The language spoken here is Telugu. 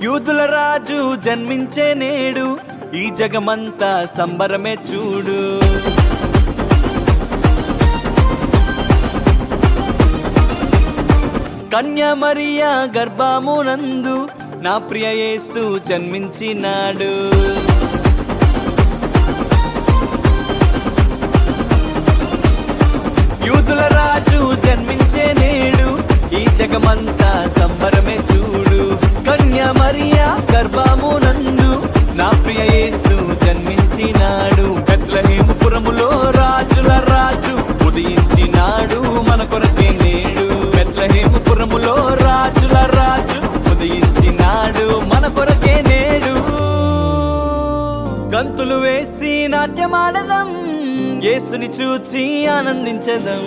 యూదుల రాజు జన్మించే నేడు, ఈ జగమంతా సంబరమే చూడు. కన్యా మరియా గర్భమునందు నా ప్రియ యేసు జన్మించినాడు. యూదుల రాజు జన్మించే నేడు, ఈ జగమంతా సంబరమే చూడు. కన్యా మరియా గర్భమునందు నా ప్రియ యేసు జన్మించినాడు. బెత్లెహేముపురములో రాజుల రాజు ఉదయించినాడు మన కొరకే నేడు. బెత్లెహేముపురములో రాజుల రాజు ఉదయించినాడు మన కొరకే నేడు. గంతులు వేసి నాట్యమాడదాం, యేసుని చూచి ఆనందించదాం.